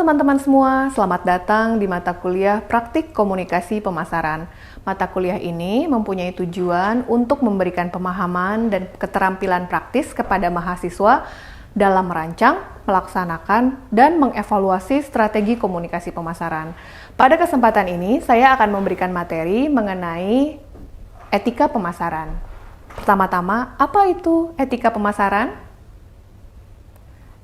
teman-teman semua, selamat datang di mata kuliah Praktik Komunikasi Pemasaran. Mata kuliah ini mempunyai tujuan untuk memberikan pemahaman dan keterampilan praktis kepada mahasiswa dalam merancang, melaksanakan, dan mengevaluasi strategi komunikasi pemasaran. Pada kesempatan ini, saya akan memberikan materi mengenai etika pemasaran. Pertama-tama, apa itu etika pemasaran?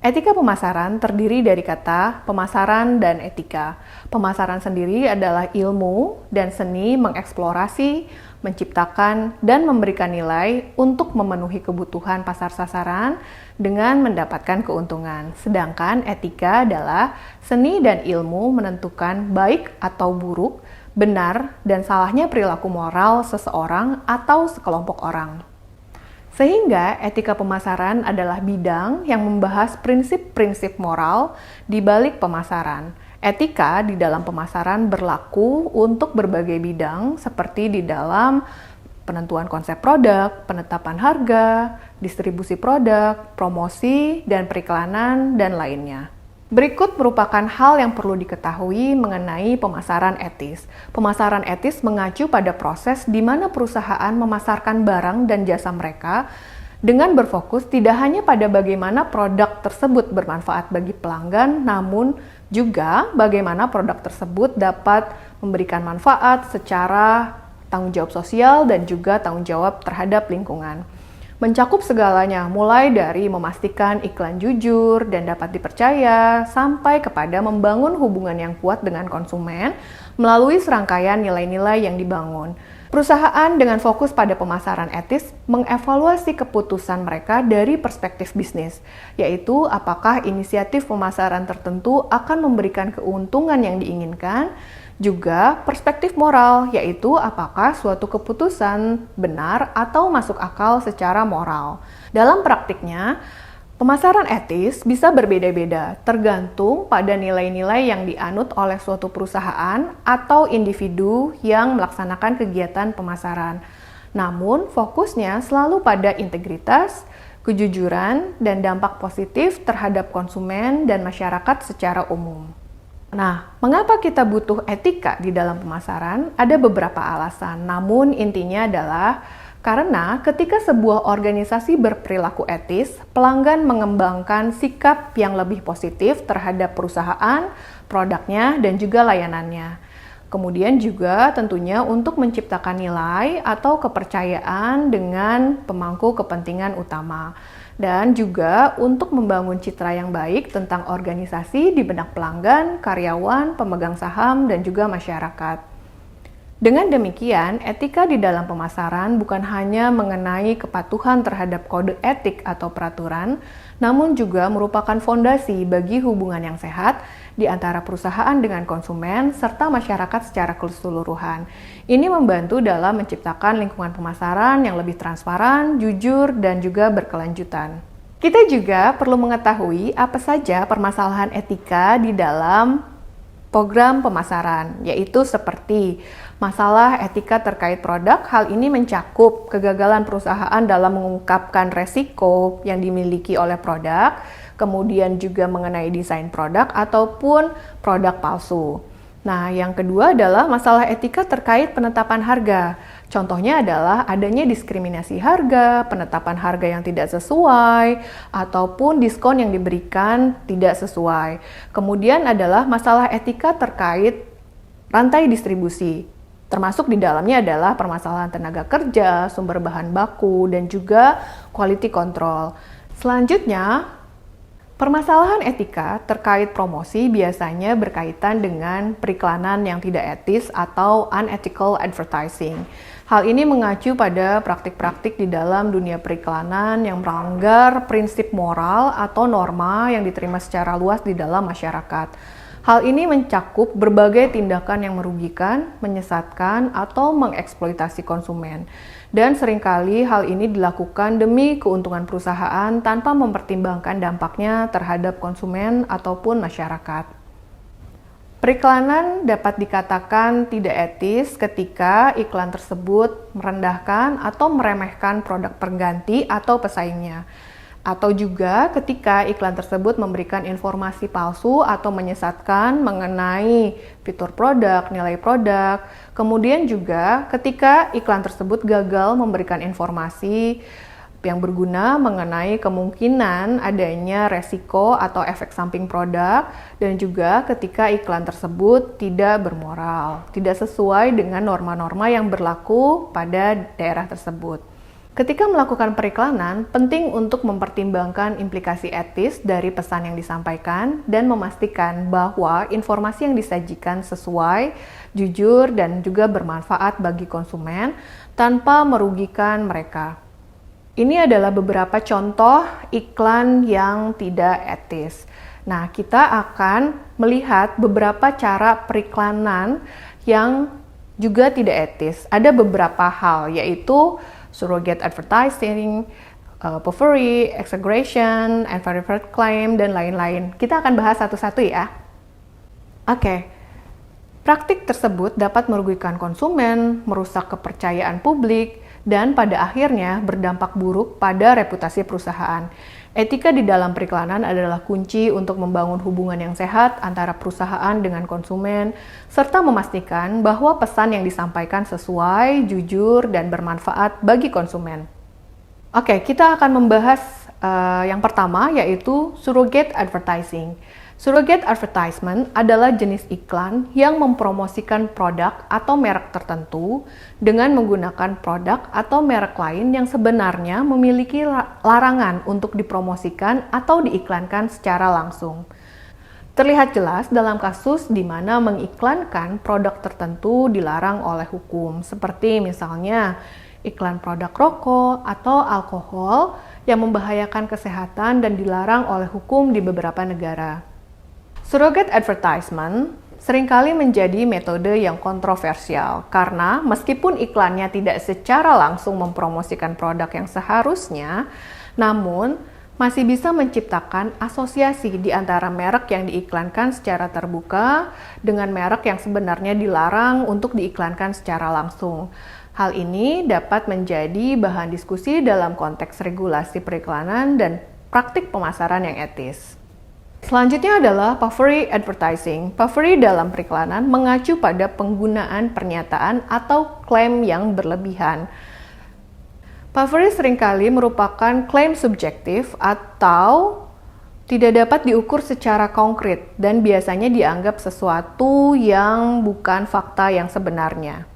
Etika pemasaran terdiri dari kata pemasaran dan etika. Pemasaran sendiri adalah ilmu dan seni mengeksplorasi, menciptakan, dan memberikan nilai untuk memenuhi kebutuhan pasar sasaran dengan mendapatkan keuntungan. Sedangkan etika adalah seni dan ilmu menentukan baik atau buruk, benar dan salahnya perilaku moral seseorang atau sekelompok orang. Sehingga etika pemasaran adalah bidang yang membahas prinsip-prinsip moral di balik pemasaran. Etika di dalam pemasaran berlaku untuk berbagai bidang seperti di dalam penentuan konsep produk, penetapan harga, distribusi produk, promosi, dan periklanan, dan lainnya. Berikut merupakan hal yang perlu diketahui mengenai pemasaran etis. Pemasaran etis mengacu pada proses di mana perusahaan memasarkan barang dan jasa mereka dengan berfokus tidak hanya pada bagaimana produk tersebut bermanfaat bagi pelanggan, namun juga bagaimana produk tersebut dapat memberikan manfaat secara tanggung jawab sosial dan juga tanggung jawab terhadap lingkungan. Mencakup segalanya, mulai dari memastikan iklan jujur dan dapat dipercaya, sampai kepada membangun hubungan yang kuat dengan konsumen melalui serangkaian nilai-nilai yang dibangun. Perusahaan dengan fokus pada pemasaran etis mengevaluasi keputusan mereka dari perspektif bisnis, yaitu apakah inisiatif pemasaran tertentu akan memberikan keuntungan yang diinginkan, juga perspektif moral, yaitu apakah suatu keputusan benar atau masuk akal secara moral. Dalam praktiknya, pemasaran etis bisa berbeda-beda, tergantung pada nilai-nilai yang dianut oleh suatu perusahaan atau individu yang melaksanakan kegiatan pemasaran. Namun, fokusnya selalu pada integritas, kejujuran, dan dampak positif terhadap konsumen dan masyarakat secara umum. Nah, mengapa kita butuh etika di dalam pemasaran? Ada beberapa alasan, namun intinya adalah karena ketika sebuah organisasi berperilaku etis, pelanggan mengembangkan sikap yang lebih positif terhadap perusahaan, produknya, dan juga layanannya. Kemudian juga tentunya untuk menciptakan nilai atau kepercayaan dengan pemangku kepentingan utama. Dan juga untuk membangun citra yang baik tentang organisasi di benak pelanggan, karyawan, pemegang saham, dan juga masyarakat. Dengan demikian, etika di dalam pemasaran bukan hanya mengenai kepatuhan terhadap kode etik atau peraturan, namun juga merupakan fondasi bagi hubungan yang sehat di antara perusahaan dengan konsumen serta masyarakat secara keseluruhan. Ini membantu dalam menciptakan lingkungan pemasaran yang lebih transparan, jujur, dan juga berkelanjutan. Kita juga perlu mengetahui apa saja permasalahan etika di dalam program pemasaran, yaitu seperti masalah etika terkait produk. Hal ini mencakup kegagalan perusahaan dalam mengungkapkan resiko yang dimiliki oleh produk, kemudian juga mengenai desain produk ataupun produk palsu. Nah, yang kedua adalah masalah etika terkait penetapan harga. Contohnya adalah adanya diskriminasi harga, penetapan harga yang tidak sesuai, ataupun diskon yang diberikan tidak sesuai. Kemudian adalah masalah etika terkait rantai distribusi. Termasuk di dalamnya adalah permasalahan tenaga kerja, sumber bahan baku, dan juga quality control. Selanjutnya, permasalahan etika terkait promosi biasanya berkaitan dengan periklanan yang tidak etis atau unethical advertising. Hal ini mengacu pada praktik-praktik di dalam dunia periklanan yang melanggar prinsip moral atau norma yang diterima secara luas di dalam masyarakat. Hal ini mencakup berbagai tindakan yang merugikan, menyesatkan, atau mengeksploitasi konsumen. Dan seringkali hal ini dilakukan demi keuntungan perusahaan tanpa mempertimbangkan dampaknya terhadap konsumen ataupun masyarakat. Periklanan dapat dikatakan tidak etis ketika iklan tersebut merendahkan atau meremehkan produk pengganti atau pesaingnya. Atau juga ketika iklan tersebut memberikan informasi palsu atau menyesatkan mengenai fitur produk, nilai produk. Kemudian juga ketika iklan tersebut gagal memberikan informasi yang berguna mengenai kemungkinan adanya resiko atau efek samping produk, dan juga ketika iklan tersebut tidak bermoral, tidak sesuai dengan norma-norma yang berlaku pada daerah tersebut. Ketika melakukan periklanan, penting untuk mempertimbangkan implikasi etis dari pesan yang disampaikan dan memastikan bahwa informasi yang disajikan sesuai, jujur, dan juga bermanfaat bagi konsumen tanpa merugikan mereka. Ini adalah beberapa contoh iklan yang tidak etis. Nah, kita akan melihat beberapa cara periklanan yang juga tidak etis. Ada beberapa hal, yaitu surrogate advertising, puffery, exaggeration, unverified claim, dan lain-lain. Kita akan bahas satu-satu ya. Oke. Praktik tersebut dapat merugikan konsumen, merusak kepercayaan publik, dan pada akhirnya berdampak buruk pada reputasi perusahaan. Etika di dalam periklanan adalah kunci untuk membangun hubungan yang sehat antara perusahaan dengan konsumen, serta memastikan bahwa pesan yang disampaikan sesuai, jujur, dan bermanfaat bagi konsumen. Oke, kita akan membahas yang pertama, yaitu surrogate advertising. Surrogate advertisement adalah jenis iklan yang mempromosikan produk atau merek tertentu dengan menggunakan produk atau merek lain yang sebenarnya memiliki larangan untuk dipromosikan atau diiklankan secara langsung. Terlihat jelas dalam kasus di mana mengiklankan produk tertentu dilarang oleh hukum, seperti misalnya iklan produk rokok atau alkohol yang membahayakan kesehatan dan dilarang oleh hukum di beberapa negara. Surrogate advertisement seringkali menjadi metode yang kontroversial karena meskipun iklannya tidak secara langsung mempromosikan produk yang seharusnya, namun masih bisa menciptakan asosiasi di antara merek yang diiklankan secara terbuka dengan merek yang sebenarnya dilarang untuk diiklankan secara langsung. Hal ini dapat menjadi bahan diskusi dalam konteks regulasi periklanan dan praktik pemasaran yang etis. Selanjutnya adalah puffery advertising. Puffery dalam periklanan mengacu pada penggunaan pernyataan atau klaim yang berlebihan. Puffery seringkali merupakan klaim subjektif atau tidak dapat diukur secara konkret dan biasanya dianggap sesuatu yang bukan fakta yang sebenarnya.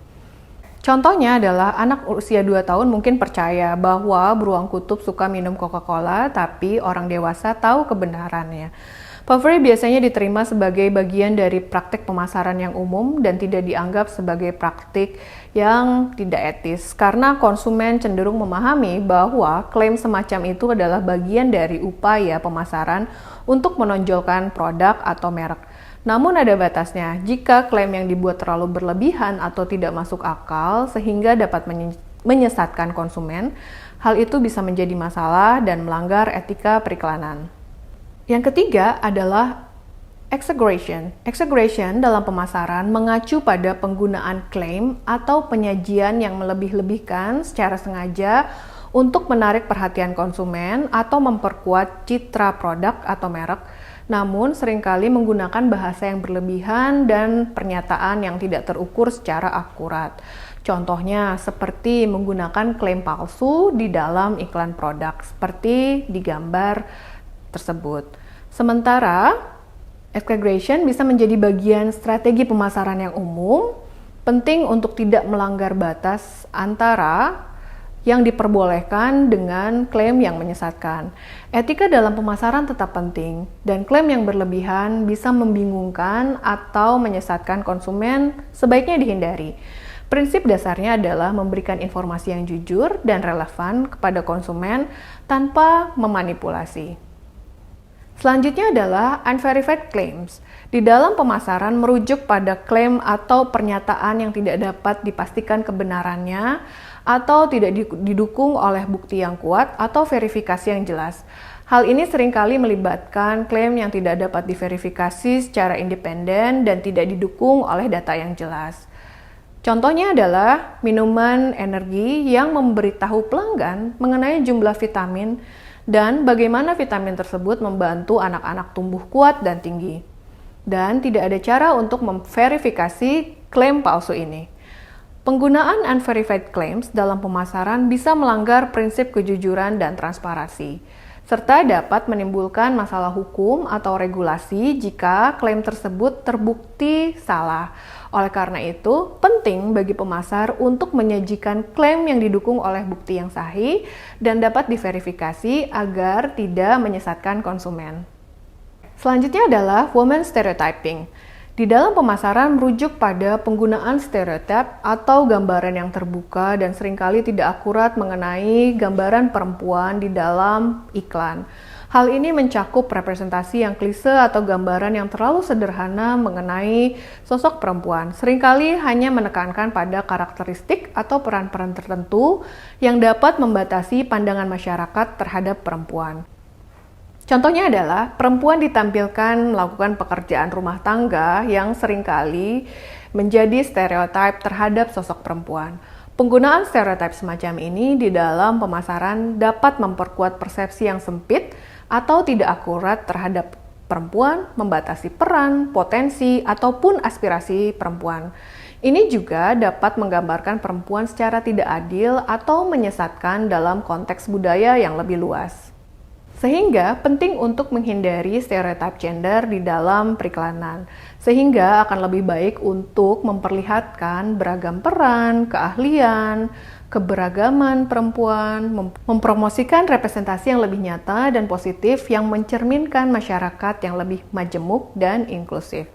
Contohnya adalah anak usia 2 tahun mungkin percaya bahwa beruang kutub suka minum Coca-Cola, tapi orang dewasa tahu kebenarannya. Puffery biasanya diterima sebagai bagian dari praktik pemasaran yang umum dan tidak dianggap sebagai praktik yang tidak etis karena konsumen cenderung memahami bahwa klaim semacam itu adalah bagian dari upaya pemasaran untuk menonjolkan produk atau merek. Namun ada batasnya, jika klaim yang dibuat terlalu berlebihan atau tidak masuk akal sehingga dapat menyesatkan konsumen, hal itu bisa menjadi masalah dan melanggar etika periklanan. Yang ketiga adalah exaggeration. Exaggeration dalam pemasaran mengacu pada penggunaan klaim atau penyajian yang melebih-lebihkan secara sengaja untuk menarik perhatian konsumen atau memperkuat citra produk atau merek, namun seringkali menggunakan bahasa yang berlebihan dan pernyataan yang tidak terukur secara akurat. Contohnya seperti menggunakan klaim palsu di dalam iklan produk, seperti di gambar tersebut. Sementara, exaggeration bisa menjadi bagian strategi pemasaran yang umum, penting untuk tidak melanggar batas antara yang diperbolehkan dengan klaim yang menyesatkan. Etika dalam pemasaran tetap penting, dan klaim yang berlebihan bisa membingungkan atau menyesatkan konsumen, sebaiknya dihindari. Prinsip dasarnya adalah memberikan informasi yang jujur dan relevan kepada konsumen tanpa memanipulasi. Selanjutnya adalah unverified claims. Di dalam pemasaran merujuk pada klaim atau pernyataan yang tidak dapat dipastikan kebenarannya atau tidak didukung oleh bukti yang kuat atau verifikasi yang jelas. Hal ini seringkali melibatkan klaim yang tidak dapat diverifikasi secara independen dan tidak didukung oleh data yang jelas. Contohnya adalah minuman energi yang memberitahu pelanggan mengenai jumlah vitamin dan bagaimana vitamin tersebut membantu anak-anak tumbuh kuat dan tinggi. Dan tidak ada cara untuk memverifikasi klaim palsu ini. Penggunaan unverified claims dalam pemasaran bisa melanggar prinsip kejujuran dan transparansi, serta dapat menimbulkan masalah hukum atau regulasi jika klaim tersebut terbukti salah. Oleh karena itu, penting bagi pemasar untuk menyajikan klaim yang didukung oleh bukti yang sahih dan dapat diverifikasi agar tidak menyesatkan konsumen. Selanjutnya adalah woman stereotyping. Di dalam pemasaran merujuk pada penggunaan stereotip atau gambaran yang terbuka dan seringkali tidak akurat mengenai gambaran perempuan di dalam iklan. Hal ini mencakup representasi yang klise atau gambaran yang terlalu sederhana mengenai sosok perempuan. Seringkali hanya menekankan pada karakteristik atau peran-peran tertentu yang dapat membatasi pandangan masyarakat terhadap perempuan. Contohnya adalah perempuan ditampilkan melakukan pekerjaan rumah tangga yang seringkali menjadi stereotip terhadap sosok perempuan. Penggunaan stereotip semacam ini di dalam pemasaran dapat memperkuat persepsi yang sempit atau tidak akurat terhadap perempuan, membatasi peran, potensi, ataupun aspirasi perempuan. Ini juga dapat menggambarkan perempuan secara tidak adil atau menyesatkan dalam konteks budaya yang lebih luas. Sehingga penting untuk menghindari stereotip gender di dalam periklanan, sehingga akan lebih baik untuk memperlihatkan beragam peran, keahlian, keberagaman perempuan, mempromosikan representasi yang lebih nyata dan positif yang mencerminkan masyarakat yang lebih majemuk dan inklusif.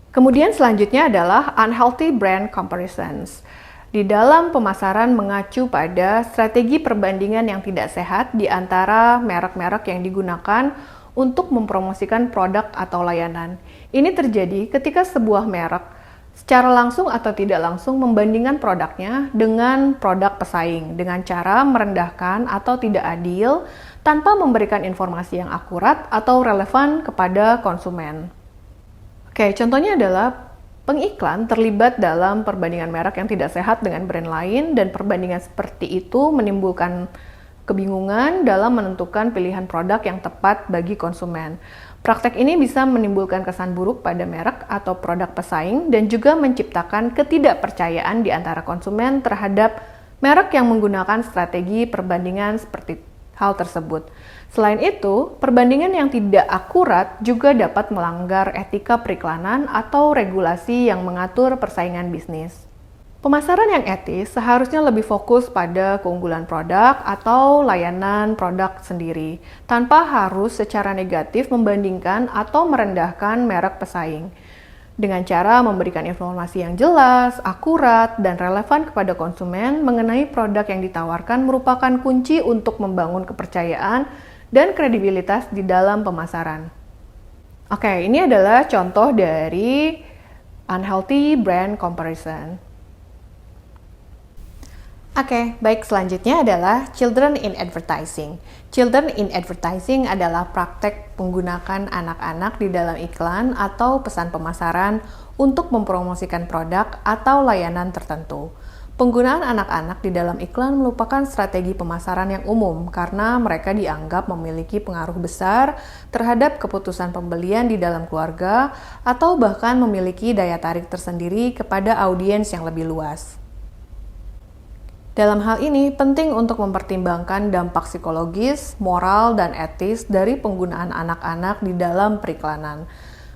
Kemudian selanjutnya adalah unhealthy brand comparisons. Di dalam pemasaran mengacu pada strategi perbandingan yang tidak sehat di antara merek-merek yang digunakan untuk mempromosikan produk atau layanan. Ini terjadi ketika sebuah merek secara langsung atau tidak langsung membandingkan produknya dengan produk pesaing dengan cara merendahkan atau tidak adil tanpa memberikan informasi yang akurat atau relevan kepada konsumen. Oke, contohnya adalah pengiklan terlibat dalam perbandingan merek yang tidak sehat dengan brand lain, dan perbandingan seperti itu menimbulkan kebingungan dalam menentukan pilihan produk yang tepat bagi konsumen. Praktek ini bisa menimbulkan kesan buruk pada merek atau produk pesaing dan juga menciptakan ketidakpercayaan di antara konsumen terhadap merek yang menggunakan strategi perbandingan seperti hal tersebut. Selain itu, perbandingan yang tidak akurat juga dapat melanggar etika periklanan atau regulasi yang mengatur persaingan bisnis. Pemasaran yang etis seharusnya lebih fokus pada keunggulan produk atau layanan produk sendiri, tanpa harus secara negatif membandingkan atau merendahkan merek pesaing. Dengan cara memberikan informasi yang jelas, akurat, dan relevan kepada konsumen mengenai produk yang ditawarkan merupakan kunci untuk membangun kepercayaan dan kredibilitas di dalam pemasaran. Oke, ini adalah contoh dari unhealthy brand comparison. Oke, baik, selanjutnya adalah children in advertising. Children in advertising adalah praktek menggunakan anak-anak di dalam iklan atau pesan pemasaran untuk mempromosikan produk atau layanan tertentu. Penggunaan anak-anak di dalam iklan merupakan strategi pemasaran yang umum karena mereka dianggap memiliki pengaruh besar terhadap keputusan pembelian di dalam keluarga atau bahkan memiliki daya tarik tersendiri kepada audiens yang lebih luas. Dalam hal ini, penting untuk mempertimbangkan dampak psikologis, moral, dan etis dari penggunaan anak-anak di dalam periklanan.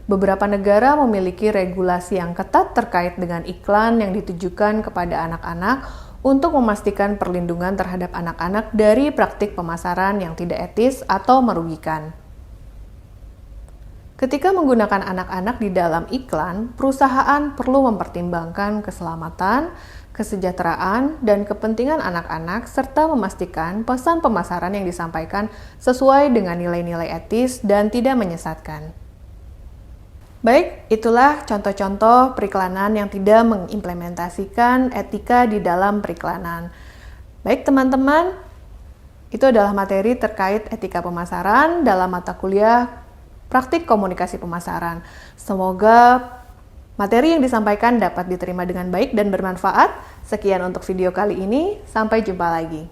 Beberapa negara memiliki regulasi yang ketat terkait dengan iklan yang ditujukan kepada anak-anak untuk memastikan perlindungan terhadap anak-anak dari praktik pemasaran yang tidak etis atau merugikan. Ketika menggunakan anak-anak di dalam iklan, perusahaan perlu mempertimbangkan keselamatan, kesejahteraan, dan kepentingan anak-anak serta memastikan pesan pemasaran yang disampaikan sesuai dengan nilai-nilai etis dan tidak menyesatkan. Baik, itulah contoh-contoh periklanan yang tidak mengimplementasikan etika di dalam periklanan. Baik teman-teman, itu adalah materi terkait etika pemasaran dalam mata kuliah praktik komunikasi pemasaran. Semoga materi yang disampaikan dapat diterima dengan baik dan bermanfaat. Sekian untuk video kali ini, sampai jumpa lagi.